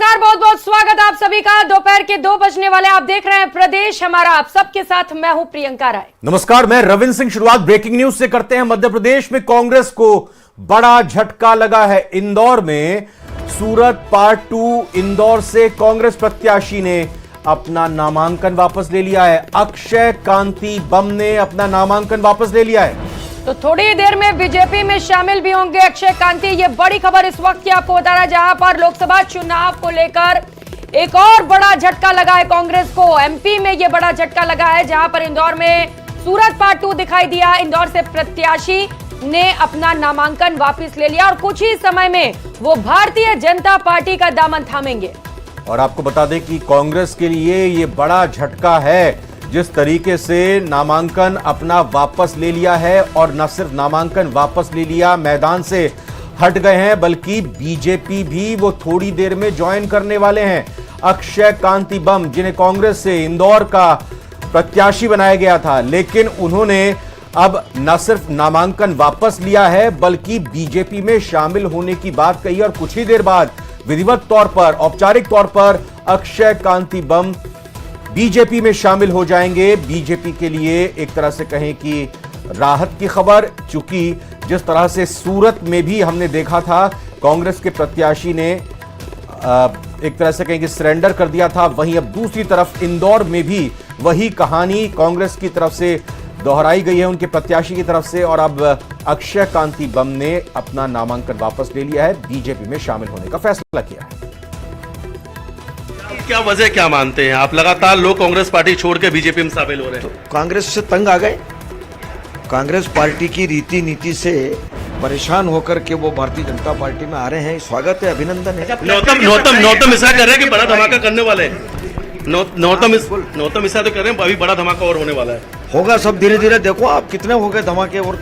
नमस्कार, बहुत बहुत स्वागत आप सभी का। दोपहर के 2 बजने वाले, आप देख रहे हैं प्रदेश हमारा। आप सबके साथ मैं हूं प्रियंका राय। नमस्कार, मैं रविंद्र सिंह। शुरुआत ब्रेकिंग न्यूज से करते हैं। मध्य प्रदेश में कांग्रेस को बड़ा झटका लगा है। इंदौर में सूरत पार्ट 2 इंदौर से कांग्रेस प्रत्याशी ने अपना नामांकन वापस ले लिया है। अक्षय कांति बम ने अपना नामांकन वापस ले लिया है। तो थोड़ी देर में बीजेपी में शामिल भी होंगे अक्षय कांति। ये बड़ी खबर इस वक्त की आपको बता रहा है, जहां पर लोकसभा चुनाव को लेकर एक और बड़ा झटका लगा है कांग्रेस को। एमपी में ये बड़ा झटका लगा है, जहां पर इंदौर में सूरत पार्ट 2 दिखाई दिया। इंदौर से प्रत्याशी ने अपना नामांकन वापस ले लिया और कुछ ही समय में वो भारतीय जनता पार्टी का दामन थामेंगे। और आपको बता दें कि कांग्रेस के लिए ये बड़ा झटका है। जिस तरीके से नामांकन अपना वापस ले लिया है, और न सिर्फ नामांकन वापस ले लिया, मैदान से हट गए हैं, बल्कि बीजेपी भी वो थोड़ी देर में ज्वाइन करने वाले हैं। अक्षय कांति बम, जिन्हें कांग्रेस से इंदौर का प्रत्याशी बनाया गया था, लेकिन उन्होंने अब न सिर्फ नामांकन वापस लिया है, बल्कि बीजेपी में शामिल होने की बात कही। और कुछ ही देर बाद विधिवत तौर पर, औपचारिक तौर पर अक्षय कांति बम बीजेपी में शामिल हो जाएंगे। बीजेपी के लिए एक तरह से कहें कि राहत की खबर, चूंकि जिस तरह से सूरत में भी हमने देखा था कांग्रेस के प्रत्याशी ने एक तरह से कहें कि सरेंडर कर दिया था, वहीं अब दूसरी तरफ इंदौर में भी वही कहानी कांग्रेस की तरफ से दोहराई गई है, उनके प्रत्याशी की तरफ से। और अब अक्षय कांति बम ने अपना नामांकन वापस ले लिया है, बीजेपी में शामिल होने का फैसला किया है। क्या वजह क्या मानते हैं आप? लगातार लोग कांग्रेस पार्टी छोड़ के बीजेपी में शामिल हो रहे हैं। तो कांग्रेस से तंग आ गए। कांग्रेस पार्टी की रीति नीति से परेशान होकर के वो भारतीय जनता पार्टी में आ रहे हैं। स्वागत है, अभिनंदन है। नौतम ऐसा कर रहे हैं कि बड़ा धमाका करने वाले हैं। नौतम ऐसा तो कर रहे हैं, अभी बड़ा धमाका और होने वाला है। होगा सब धीरे धीरे। देखो आप कितने हो गए धमाके। और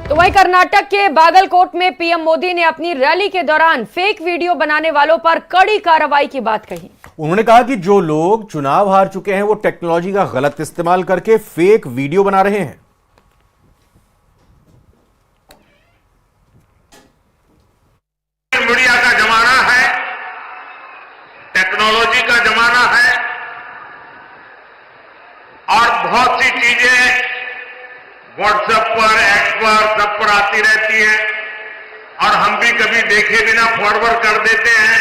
तो वही कर्नाटक के बागलकोट में पीएम मोदी ने अपनी रैली के दौरान फेक वीडियो बनाने वालों पर कड़ी कार्रवाई की बात कही। उन्होंने कहा कि जो लोग चुनाव हार चुके हैं, वो टेक्नोलॉजी का गलत इस्तेमाल करके फेक वीडियो बना रहे हैं। मीडिया का जमाना है, टेक्नोलॉजी का जमाना है, और बहुत सी चीजें व्हाट्सएप पर, एक्स पर, सब पर आती रहती है, और हम भी कभी देखे बिना फॉरवर्ड कर देते हैं।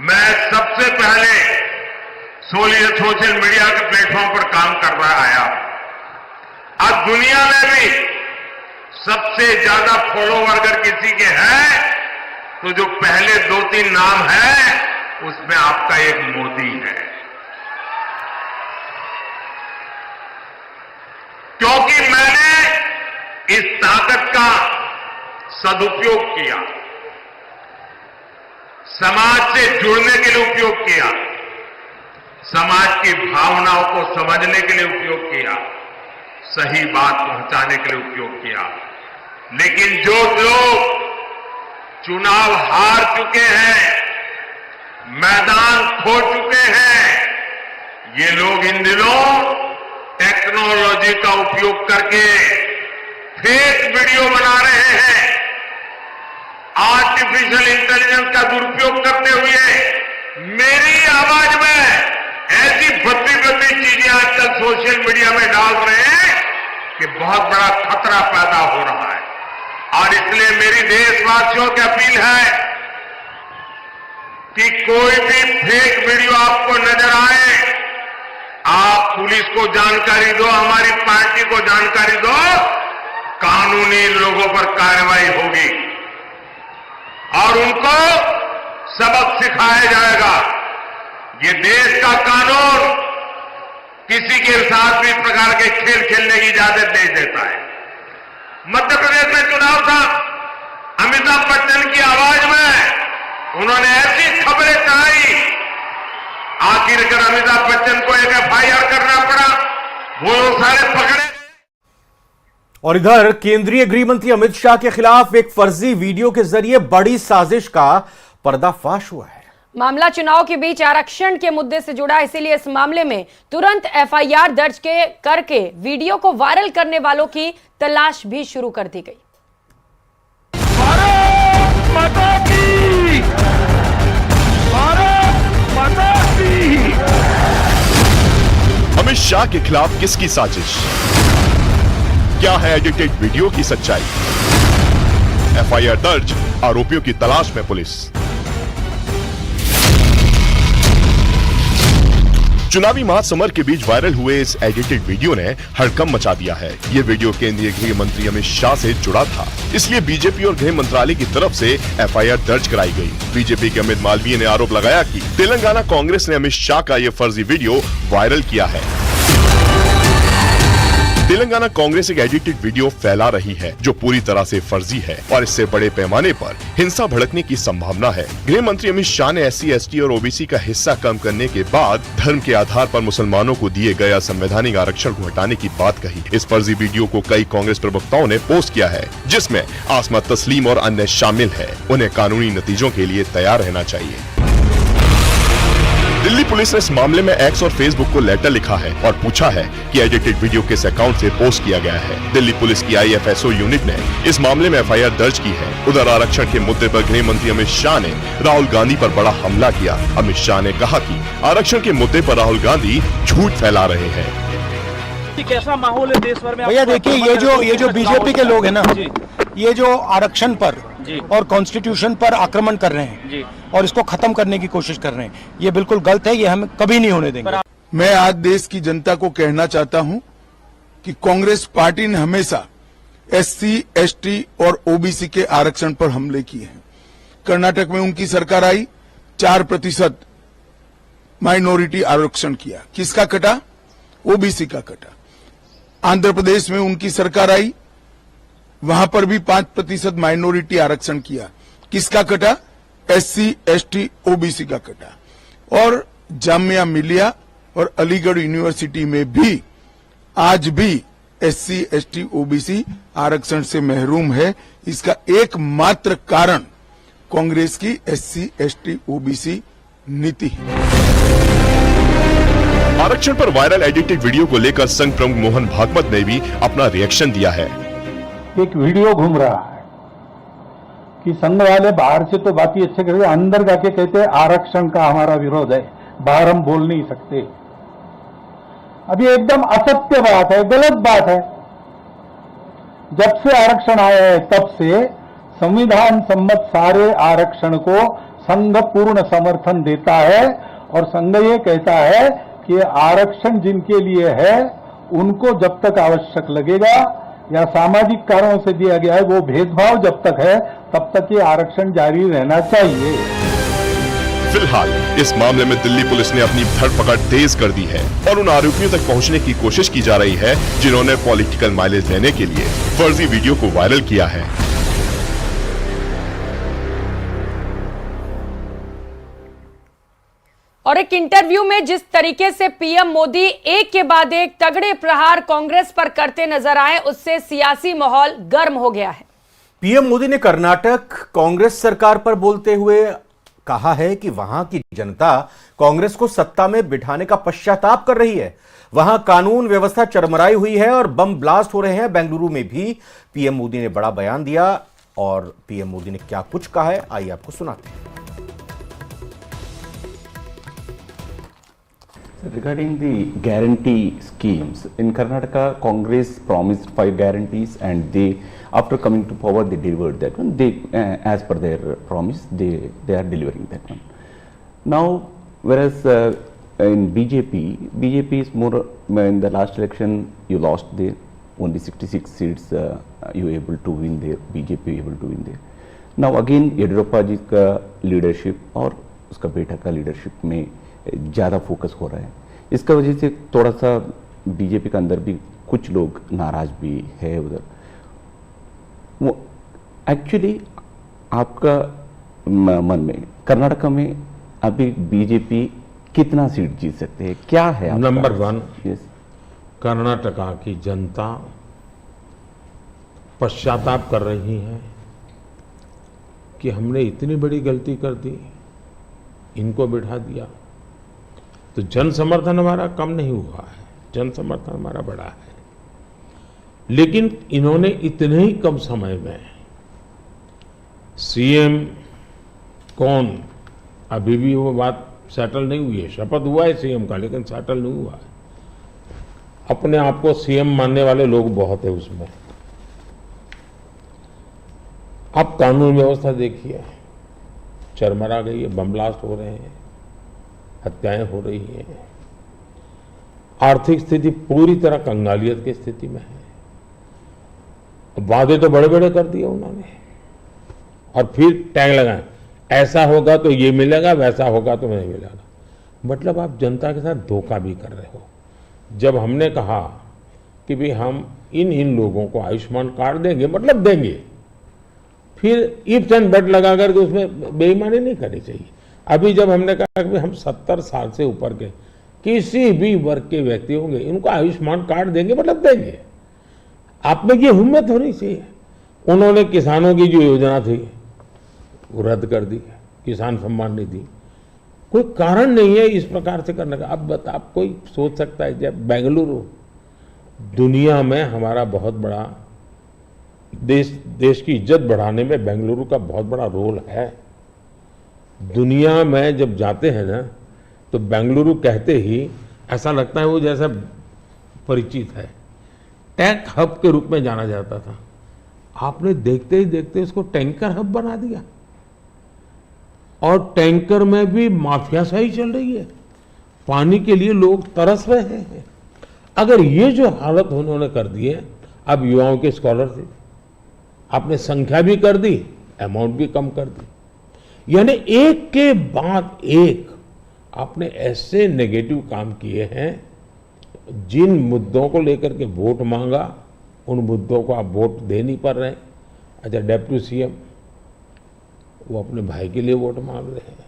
मैं सबसे पहले सोशल मीडिया के प्लेटफॉर्म पर काम कर रहा आया। आज दुनिया में भी सबसे ज्यादा फॉलोवर अगर किसी के हैं, तो जो पहले 2-3 नाम है, उसमें आपका एक मोदी है। क्योंकि मैंने इस ताकत का सदुपयोग किया, समाज से जुड़ने के लिए उपयोग किया, समाज की भावनाओं को समझने के लिए उपयोग किया, सही बात पहुंचाने के लिए उपयोग किया। लेकिन जो लोग चुनाव हार चुके हैं, मैदान खो चुके हैं, ये लोग इन दिनों टेक्नोलॉजी का उपयोग करके फेक वीडियो बना रहे हैं। आर्टिफिशियल इंटेलिजेंस का दुरुपयोग करते हुए मेरी आवाज में ऐसी भद्दी चीजें आजकल सोशल मीडिया में डाल रहे हैं कि बहुत बड़ा खतरा पैदा हो रहा है। और इसलिए मेरी देशवासियों की अपील है कि कोई भी फेक वीडियो आपको नजर आए, आप पुलिस को जानकारी दो, हमारी पार्टी को जानकारी दो, कानूनी लोगों पर कार्रवाई होगी और उनको सबक सिखाया जाएगा। ये देश का कानून किसी के साथ भी प्रकार के खेल खेलने की इजाजत नहीं देता है। मध्य प्रदेश में चुनाव था, अमिताभ बच्चन की आवाज में उन्होंने ऐसी खबरें चलाई, आखिरकार अमिताभ बच्चन को एक एफआईआर करना पड़ा, वो सारे पकड़े। और इधर केंद्रीय गृह मंत्री अमित शाह के खिलाफ एक फर्जी वीडियो के जरिए बड़ी साजिश का पर्दाफाश हुआ है। मामला चुनाव के बीच आरक्षण के मुद्दे से जुड़ा, इसीलिए इस मामले में तुरंत एफआईआर दर्ज करके वीडियो को वायरल करने वालों की तलाश भी शुरू कर दी गई। माता की! भारत माता की! अमित शाह के खिलाफ किसकी साजिश? क्या है एडिटेड वीडियो की सच्चाई? एफआईआर दर्ज, आरोपियों की तलाश में पुलिस। चुनावी महासमर के बीच वायरल हुए इस एडिटेड वीडियो ने हड़कंप मचा दिया है। ये वीडियो केंद्रीय गृह मंत्री अमित शाह से जुड़ा था, इसलिए बीजेपी और गृह मंत्रालय की तरफ से एफआईआर दर्ज कराई गई। बीजेपी के अमित मालवीय ने आरोप लगाया कि तेलंगाना कांग्रेस ने अमित शाह का ये फर्जी वीडियो वायरल किया है। तेलंगाना कांग्रेस एक एडिटेड वीडियो फैला रही है जो पूरी तरह से फर्जी है और इससे बड़े पैमाने पर हिंसा भड़कने की संभावना है। गृह मंत्री अमित शाह ने SC, ST और OBC का हिस्सा कम करने के बाद धर्म के आधार पर मुसलमानों को दिए गए असंवैधानिक आरक्षण को हटाने की बात कही। इस फर्जी वीडियो को कई कांग्रेस प्रवक्ताओं ने पोस्ट किया है, जिसमें आसमा तस्लीम और अन्य शामिल है। उन्हें कानूनी नतीजों के लिए तैयार रहना चाहिए। दिल्ली पुलिस ने इस मामले में एक्स और फेसबुक को लेटर लिखा है और पूछा है कि एडिटेड वीडियो किस अकाउंट से पोस्ट किया गया है। दिल्ली पुलिस की IFSO यूनिट ने इस मामले में एफआईआर दर्ज की है। उधर आरक्षण के मुद्दे पर गृह मंत्री अमित शाह ने राहुल गांधी पर बड़ा हमला किया। अमित शाह ने कहा कि आरक्षण के मुद्दे पर राहुल गांधी झूठ फैला रहे हैं। कैसा माहौल है देश भर में? भैया देखिए, ये जो बीजेपी के लोग हैं ना, ये जो आरक्षण पर और कॉन्स्टिट्यूशन पर आक्रमण कर रहे हैं और इसको खत्म करने की कोशिश कर रहे हैं, ये बिल्कुल गलत है। ये हम कभी नहीं होने देंगे। मैं आज देश की जनता को कहना चाहता हूं कि कांग्रेस पार्टी ने हमेशा SC, ST और OBC के आरक्षण पर हमले किए हैं। कर्नाटक में उनकी सरकार आई, 4% माइनॉरिटी आरक्षण किया। किसका कटा? OBC का कटा। आंध्र प्रदेश में उनकी सरकार आई, वहां पर भी 5% माइनॉरिटी आरक्षण किया। किसका कटा? SC, ST, OBC का कटा। और जामिया मिलिया और अलीगढ़ यूनिवर्सिटी में भी आज भी SC, ST, OBC आरक्षण से महरूम है। इसका एकमात्र कारण कांग्रेस की SC, ST, OBC नीति है। आरक्षण पर वायरल एडिटेड वीडियो को लेकर संघ प्रमुख मोहन भागवत ने भी अपना रिएक्शन दिया है। एक वीडियो घूम रहा है कि संघ वाले बाहर से तो बात ही अच्छे करते, अंदर जाके कहते हैं आरक्षण का हमारा विरोध है, बाहर हम बोल नहीं सकते। अब ये एकदम असत्य बात है, गलत बात है। जब से आरक्षण आया है तब से संविधान सम्मत सारे आरक्षण को संघ पूर्ण समर्थन देता है और संघ ये कहता है कि आरक्षण जिनके लिए है उनको जब तक आवश्यक लगेगा या सामाजिक कारणों से दिया गया है, वो भेदभाव जब तक है तब तक ये आरक्षण जारी रहना चाहिए। फिलहाल इस मामले में दिल्ली पुलिस ने अपनी धरपकड़ तेज कर दी है और उन आरोपियों तक पहुंचने की कोशिश की जा रही है जिन्होंने पॉलिटिकल माइलेज लेने के लिए फर्जी वीडियो को वायरल किया है। और एक इंटरव्यू में जिस तरीके से पीएम मोदी एक के बाद एक तगड़े प्रहार कांग्रेस पर करते नजर आए, उससे सियासी माहौल गर्म हो गया है। पीएम मोदी ने कर्नाटक कांग्रेस सरकार पर बोलते हुए कहा है कि वहां की जनता कांग्रेस को सत्ता में बिठाने का पश्चाताप कर रही है। वहां कानून व्यवस्था चरमराई हुई है और बम ब्लास्ट हो रहे हैं। बेंगलुरु में भी पीएम मोदी ने बड़ा बयान दिया और पीएम मोदी ने क्या कुछ कहा है, आइए आपको सुनाते हैं। Regarding the guarantee schemes, in Karnataka, Congress promised 5 guarantees, and they, after coming to power, they delivered that one. They, as per their promise, they are delivering that one. Now, whereas in BJP is more. In the last election, you lost there. Only 66 seats you were able to win there. BJP able to win there. Now again, Yediyurappa जी का leadership और उसका बेटा का leadership में ज़्यादा focus हो रहा है। इसका वजह से थोड़ा सा बीजेपी के अंदर भी कुछ लोग नाराज भी है उधर। वो एक्चुअली आपका मन में कर्नाटक में अभी बीजेपी कितना सीट जीत सकते हैं, क्या है? नंबर 1, कर्नाटका की जनता पश्चाताप कर रही है कि हमने इतनी बड़ी गलती कर दी, इनको बिठा दिया। तो जन समर्थन हमारा कम नहीं हुआ है, जन समर्थन हमारा बढ़ा है। लेकिन इन्होंने इतने ही कम समय में सीएम कौन, अभी भी वो बात सेटल नहीं हुई है। शपथ हुआ है सीएम का, लेकिन सेटल नहीं हुआ है। अपने आप को सीएम मानने वाले लोग बहुत है उसमें। आप कानून व्यवस्था देखिए, चरमरा गई है, बम ब्लास्ट हो रहे हैं, हत्याएं हो रही हैं, आर्थिक स्थिति पूरी तरह कंगालियत की स्थिति में है। वादे तो बड़े बड़े कर दिए उन्होंने, और फिर टैग लगाए, ऐसा होगा तो ये मिलेगा, वैसा होगा तो नहीं मिलेगा। मतलब आप जनता के साथ धोखा भी कर रहे हो। जब हमने कहा कि भाई हम इन लोगों को आयुष्मान कार्ड देंगे, मतलब देंगे, फिर इफ्स एंड बट लगा करके उसमें बेईमानी नहीं करनी चाहिए। अभी जब हमने कहा कि हम 70 साल से ऊपर के किसी भी वर्ग के व्यक्ति होंगे, इनको आयुष्मान कार्ड देंगे, मतलब देंगे। आप में ये हिम्मत होनी चाहिए। उन्होंने किसानों की जो योजना थी वो रद्द कर दी, किसान सम्मान निधि। कोई कारण नहीं है इस प्रकार से करने का। अब आप कोई सोच सकता है, जब बेंगलुरु दुनिया में हमारा बहुत बड़ा देश की इज्जत बढ़ाने में बेंगलुरु का बहुत बड़ा रोल है। दुनिया में जब जाते हैं ना, तो बेंगलुरु कहते ही ऐसा लगता है वो जैसा परिचित है। टेक हब के रूप में जाना जाता था, आपने देखते ही देखते उसको टैंकर हब बना दिया, और टैंकर में भी माफियाशाही चल रही है। पानी के लिए लोग तरस रहे हैं। अगर ये जो हालत उन्होंने कर दी है, अब युवाओं के स्कॉलरशिप आपने संख्या भी कर दी, अमाउंट भी कम कर दी। यानी एक के बाद एक आपने ऐसे नेगेटिव काम किए हैं। जिन मुद्दों को लेकर के वोट मांगा, उन मुद्दों को आप वोट दे नहीं पा रहे हैं। अच्छा, डेप्यूटी सीएम वो अपने भाई के लिए वोट मांग रहे हैं,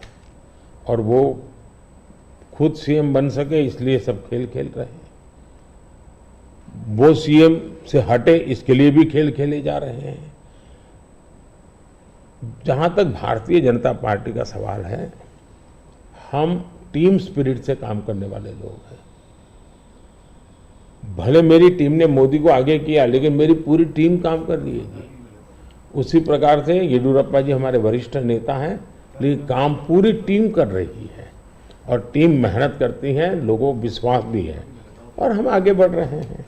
और वो खुद सीएम बन सके इसलिए सब खेल खेल रहे हैं। वो सीएम से हटे इसके लिए भी खेल खेले जा रहे हैं। जहां तक भारतीय जनता पार्टी का सवाल है, हम टीम स्पिरिट से काम करने वाले लोग हैं। भले मेरी टीम ने मोदी को आगे किया, लेकिन मेरी पूरी टीम काम कर रही है जी। उसी प्रकार से येडियुरप्पा जी हमारे वरिष्ठ नेता हैं, लेकिन काम पूरी टीम कर रही है, और टीम मेहनत करती है, लोगों को विश्वास भी है, और हम आगे बढ़ रहे हैं।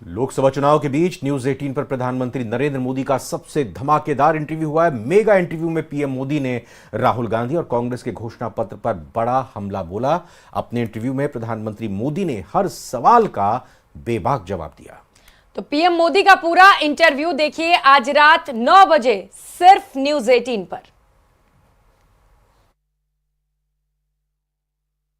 लोकसभा चुनाव के बीच न्यूज 18 पर प्रधानमंत्री नरेंद्र मोदी का सबसे धमाकेदार इंटरव्यू हुआ है। मेगा इंटरव्यू में पीएम मोदी ने राहुल गांधी और कांग्रेस के घोषणा पत्र पर बड़ा हमला बोला। अपने इंटरव्यू में प्रधानमंत्री मोदी ने हर सवाल का बेबाक जवाब दिया। तो पीएम मोदी का पूरा इंटरव्यू देखिए आज रात 9 बजे सिर्फ न्यूज 18 पर।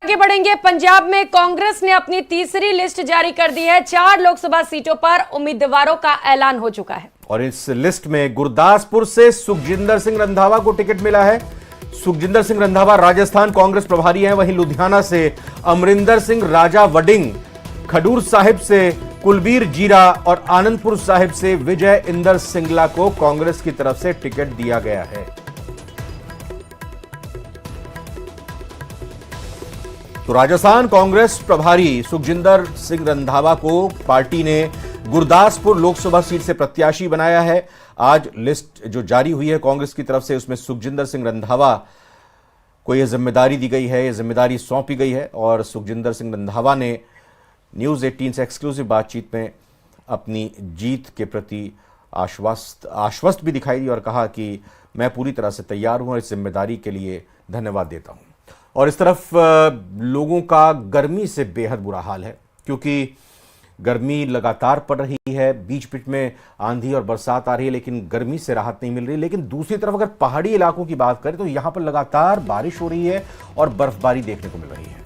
आगे बढ़ेंगे। पंजाब में कांग्रेस ने अपनी तीसरी लिस्ट जारी कर दी है। 4 लोकसभा सीटों पर उम्मीदवारों का ऐलान हो चुका है, और इस लिस्ट में गुरदासपुर से सुखजिंदर सिंह रंधावा को टिकट मिला है। सुखजिंदर सिंह रंधावा राजस्थान कांग्रेस प्रभारी हैं। वहीं लुधियाना से अमरिंदर सिंह राजा वडिंग, खडूर साहिब से कुलबीर जीरा और आनंदपुर साहिब से विजय इंदर सिंगला को कांग्रेस की तरफ से टिकट दिया गया है। तो राजस्थान कांग्रेस प्रभारी सुखजिंदर सिंह रंधावा को पार्टी ने गुरदासपुर लोकसभा सीट से प्रत्याशी बनाया है। आज लिस्ट जो जारी हुई है कांग्रेस की तरफ से, उसमें सुखजिंदर सिंह रंधावा को यह जिम्मेदारी दी गई है, यह जिम्मेदारी सौंपी गई है। और सुखजिंदर सिंह रंधावा ने न्यूज 18 से एक्सक्लूसिव बातचीत में अपनी जीत के प्रति आश्वस्त भी दिखाई दी और कहा कि मैं पूरी तरह से तैयार हूं और इस जिम्मेदारी के लिए धन्यवाद देता हूं। और इस तरफ लोगों का गर्मी से बेहद बुरा हाल है, क्योंकि गर्मी लगातार पड़ रही है। बीच बीच में आंधी और बरसात आ रही है, लेकिन गर्मी से राहत नहीं मिल रही। लेकिन दूसरी तरफ अगर पहाड़ी इलाकों की बात करें तो यहां पर लगातार बारिश हो रही है और बर्फबारी देखने को मिल रही है।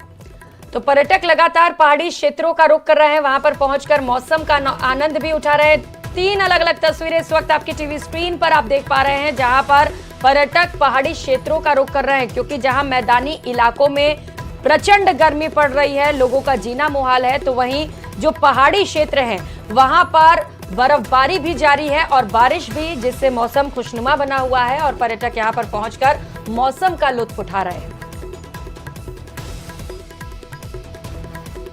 तो पर्यटक लगातार पहाड़ी क्षेत्रों का रुख कर रहे हैं, वहां पर पहुंचकर मौसम का आनंद भी उठा रहे हैं। 3 अलग अलग तस्वीरें इस वक्त आपकी टीवी स्क्रीन पर आप देख पा रहे हैं, जहां पर पर्यटक पहाड़ी क्षेत्रों का रुख कर रहे हैं, क्योंकि जहां मैदानी इलाकों में प्रचंड गर्मी पड़ रही है, लोगों का जीना मुहाल है, तो वहीं जो पहाड़ी क्षेत्र हैं वहां पर बर्फबारी भी जारी है और बारिश भी, जिससे मौसम खुशनुमा बना हुआ है और पर्यटक यहां पर पहुंचकर मौसम का लुत्फ उठा रहे हैं।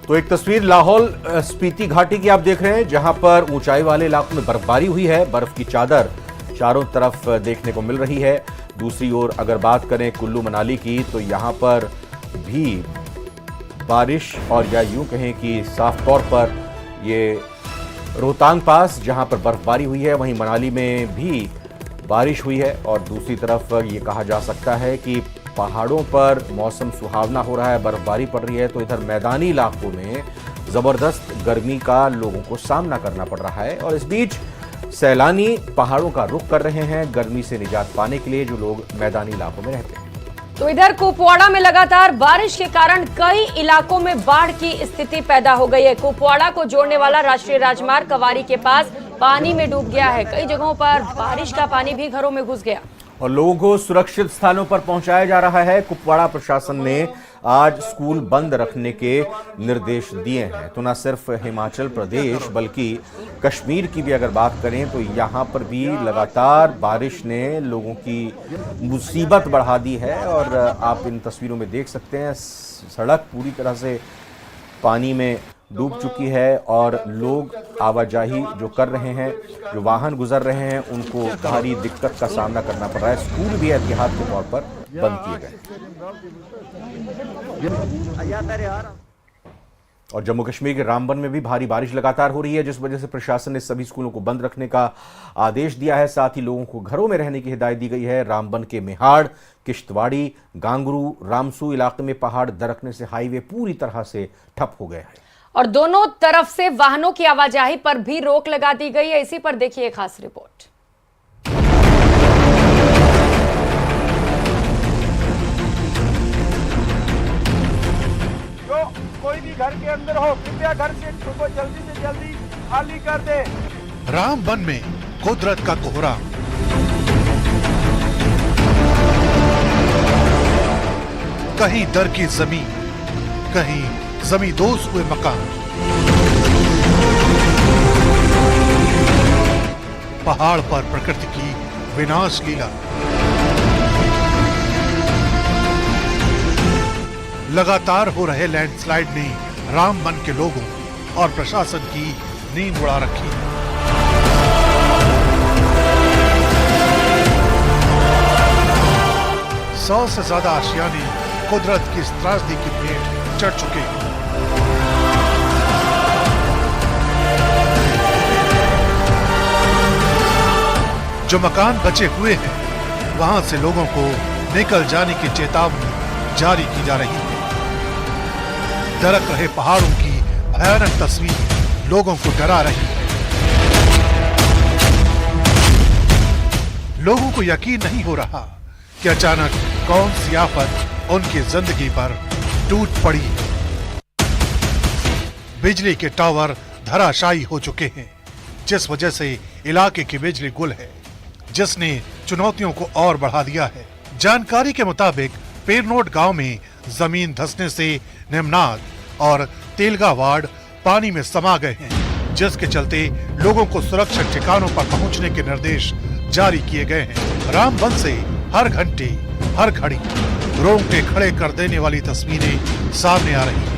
तो एक तस्वीर लाहौल स्पीति घाटी की आप देख रहे हैं, जहां पर ऊंचाई वाले इलाकों में बर्फबारी हुई है। बर्फ की चादर चारों तरफ देखने को मिल रही है। दूसरी ओर अगर बात करें कुल्लू मनाली की, तो यहां पर भी बारिश, और या यूं कहें कि साफ तौर पर ये रोहतांग पास जहां पर बर्फबारी हुई है, वहीं मनाली में भी बारिश हुई है। और दूसरी तरफ ये कहा जा सकता है कि पहाड़ों पर मौसम सुहावना हो रहा है, बर्फबारी पड़ रही है, तो इधर मैदानी इलाकों में जबरदस्त गर्मी का लोगों को सामना करना पड़ रहा है। और इस बीच सैलानी पहाड़ों का रुख कर रहे हैं गर्मी से निजात पाने के लिए, जो लोग मैदानी इलाकों में रहते हैं। तो इधर कुपवाड़ा में लगातार बारिश के कारण कई इलाकों में बाढ़ की स्थिति पैदा हो गई है। कुपवाड़ा को जोड़ने वाला राष्ट्रीय राजमार्ग कवारी के पास पानी में डूब गया है। कई जगहों पर बारिश का पानी भी घरों में घुस गया और लोगों को सुरक्षित स्थानों पर पहुंचाया जा रहा है। कुपवाड़ा प्रशासन ने आज स्कूल बंद रखने के निर्देश दिए हैं। तो न सिर्फ हिमाचल प्रदेश बल्कि कश्मीर की भी अगर बात करें, तो यहां पर भी लगातार बारिश ने लोगों की मुसीबत बढ़ा दी है। और आप इन तस्वीरों में देख सकते हैं, सड़क पूरी तरह से पानी में डूब चुकी है और लोग आवाजाही जो कर रहे हैं, जो वाहन गुजर रहे हैं, उनको भारी दिक्कत का सामना करना पड़ रहा है। स्कूल भी एहतियात के तौर पर बंद किए गए। और जम्मू कश्मीर के रामबन में भी भारी बारिश लगातार हो रही है, जिस वजह से प्रशासन ने सभी स्कूलों को बंद रखने का आदेश दिया है। साथ ही लोगों को घरों में रहने की हिदायत दी गई है। रामबन के मेहाड़, किश्तवाड़ी, गांगरू, रामसू इलाके में पहाड़ दरकने से हाईवे पूरी तरह से ठप हो गया है और दोनों तरफ से वाहनों की आवाजाही पर भी रोक लगा दी गई है। इसी पर देखिए खास रिपोर्ट। जो कोई भी घर के अंदर हो, कृपया घर से को जल्दी से जल्दी खाली कर दे। रामबन में कुदरत का कोहरा, कहीं दर की जमीन, कहीं जमींदोज हुए मकान, पहाड़ पर प्रकृति की विनाश लीला। लगातार हो रहे लैंडस्लाइड ने रामबन के लोगों और प्रशासन की नींद उड़ा रखी है। सौ से ज्यादा आशियाने कुदरत की इस त्रासदी की भेंट चढ़ चुके हैं। जो मकान बचे हुए हैं, वहां से लोगों को निकल जाने की चेतावनी जारी की जा रही है। दरक रहे पहाड़ों की भयानक तस्वीर लोगों को डरा रही है। लोगों को यकीन नहीं हो रहा कि अचानक कौन सी आफत उनकी जिंदगी पर टूट पड़ी है। बिजली के टावर धराशायी हो चुके हैं, जिस वजह से इलाके की बिजली गुल है, जिसने चुनौतियों को और बढ़ा दिया है। जानकारी के मुताबिक पेरनोट गांव में जमीन धंसने से निमनाद और तेलगा वार्ड पानी में समा गए हैं, जिसके चलते लोगों को सुरक्षित ठिकानों पर पहुंचने के निर्देश जारी किए गए हैं। रामबन से हर घंटे हर घड़ी रोंगटे खड़े कर देने वाली तस्वीरें सामने आ रही हैं।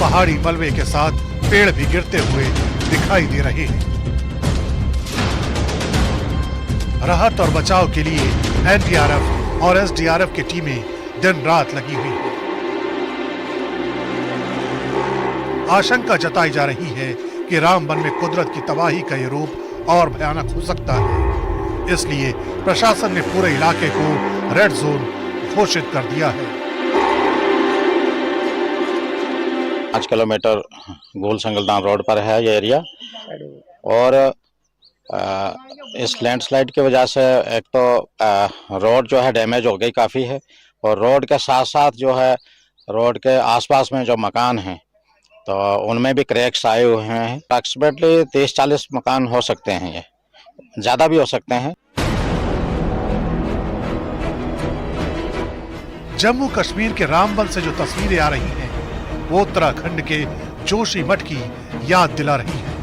पहाड़ी मलबे के साथ पेड़ भी गिरते हुए दिखाई दे रहे हैं। राहत और बचाव के लिए एनडीआरएफ और एसडीआरएफ की टीमें दिन रात लगी हुई हैं। आशंका जताई जा रही है कि रामबन में कुदरत की तबाही का ये रूप और भयानक हो सकता है। इसलिए प्रशासन ने पूरे इलाके को रेड जोन घोषित कर दिया है। 5 किलोमीटर गोल संगलदान रोड पर है ये एरिया, और इस लैंडस्लाइड की वजह से एक तो रोड जो है डैमेज हो गई काफ़ी है, और रोड के साथ साथ जो है रोड के आसपास में जो मकान हैं तो उनमें भी क्रैक्स आए हुए हैं। अप्रॉक्सीमेटली 30-40 मकान हो सकते हैं, ये ज़्यादा भी हो सकते हैं। जम्मू कश्मीर के रामबन से जो तस्वीरें आ रही हैं, वो उत्तराखंड के जोशीमठ की याद दिला रही है।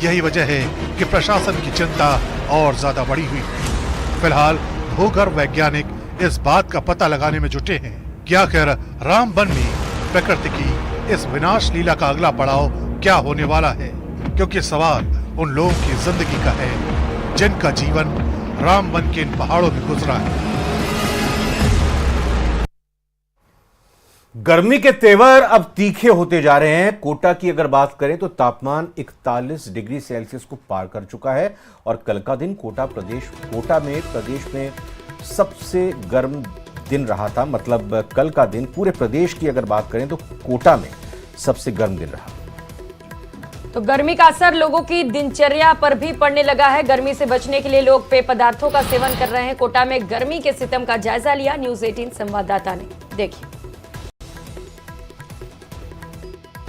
यही वजह है कि प्रशासन की चिंता और ज्यादा बढ़ी हुई है। फिलहाल भूगर्भ वैज्ञानिक इस बात का पता लगाने में जुटे हैं कि आखिर रामबन में प्रकृति की इस विनाश लीला का अगला पड़ाव क्या होने वाला है, क्योंकि सवाल उन लोगों की जिंदगी का है जिनका जीवन रामबन के इन पहाड़ों में गुजरा है। गर्मी के तेवर अब तीखे होते जा रहे हैं। कोटा की अगर बात करें तो तापमान 41 डिग्री सेल्सियस को पार कर चुका है और कल का दिन कोटा में प्रदेश में सबसे गर्म दिन रहा था। मतलब कल का दिन पूरे प्रदेश की अगर बात करें तो कोटा में सबसे गर्म दिन रहा। तो गर्मी का असर लोगों की दिनचर्या पर भी पड़ने लगा है। गर्मी से बचने के लिए लोग पेय पदार्थों का सेवन कर रहे हैं। कोटा में गर्मी के सितम का जायजा लिया न्यूज़ 18 संवाददाता ने, देखिए।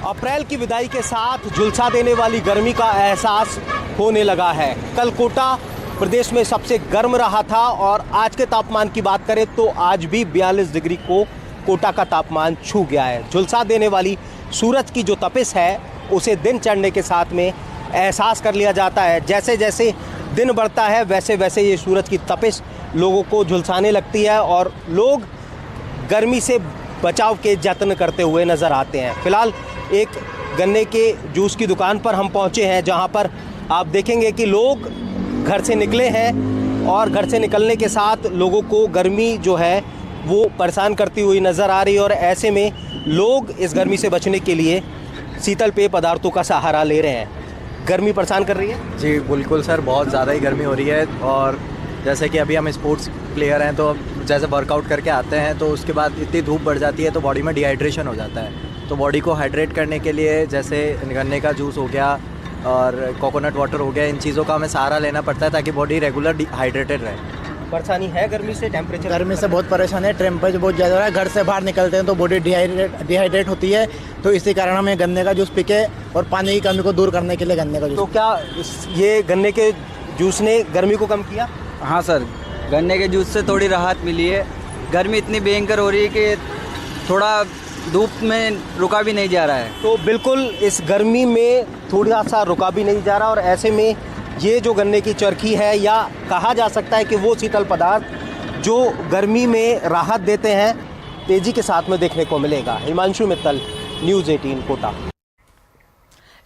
अप्रैल की विदाई के साथ झुलसा देने वाली गर्मी का एहसास होने लगा है। कल कोटा प्रदेश में सबसे गर्म रहा था और आज के तापमान की बात करें तो आज भी 42 डिग्री को कोटा का तापमान छू गया है। झुलसा देने वाली सूरज की जो तपिश है उसे दिन चढ़ने के साथ में एहसास कर लिया जाता है। जैसे जैसे दिन बढ़ता है वैसे वैसे ये सूरज की तपिश लोगों को झुलसाने लगती है और लोग गर्मी से बचाव के यत्न करते हुए नजर आते हैं। फिलहाल एक गन्ने के जूस की दुकान पर हम पहुंचे हैं, जहां पर आप देखेंगे कि लोग घर से निकले हैं और घर से निकलने के साथ लोगों को गर्मी जो है वो परेशान करती हुई नज़र आ रही है और ऐसे में लोग इस गर्मी से बचने के लिए शीतल पेय पदार्थों का सहारा ले रहे हैं। गर्मी परेशान कर रही है? जी बिल्कुल सर, बहुत ज़्यादा ही गर्मी हो रही है। और जैसे कि अभी हम स्पोर्ट्स प्लेयर हैं तो जैसे वर्कआउट करके आते हैं तो उसके बाद इतनी धूप बढ़ जाती है तो बॉडी में डिहाइड्रेशन हो जाता है। तो बॉडी को हाइड्रेट करने के लिए जैसे गन्ने का जूस हो गया और कोकोनट वाटर हो गया, इन चीज़ों का हमें सहारा लेना पड़ता है ताकि बॉडी रेगुलर हाइड्रेटेड रहे। परेशानी है गर्मी से? टेम्परेचर गर्मी से बहुत परेशान है, टेम्परेचर बहुत ज़्यादा हो रहा है। घर से बाहर निकलते हैं तो बॉडी डिहाइड्रेट होती है, तो इसी कारण हमें गन्ने का जूस पी के और पानी की कमी को दूर करने के लिए गन्ने का जूस। तो क्या ये गन्ने के जूस ने गर्मी को कम किया? हाँ सर, गन्ने के जूस से थोड़ी राहत मिली है। गर्मी इतनी भयंकर हो रही है कि थोड़ा धूप में रुका भी नहीं जा रहा है। तो बिल्कुल इस गर्मी में थोड़ा सा रुका भी नहीं जा रहा और ऐसे में ये जो गन्ने की चरखी है या कहा जा सकता है कि वो शीतल पदार्थ जो गर्मी में राहत देते हैं तेजी के साथ में देखने को मिलेगा। हिमांशु मित्तल, न्यूज़ 18 कोटा।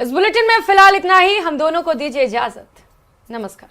इस बुलेटिन में फिलहाल इतना ही। हम दोनों को दीजिए इजाजत। नमस्कार।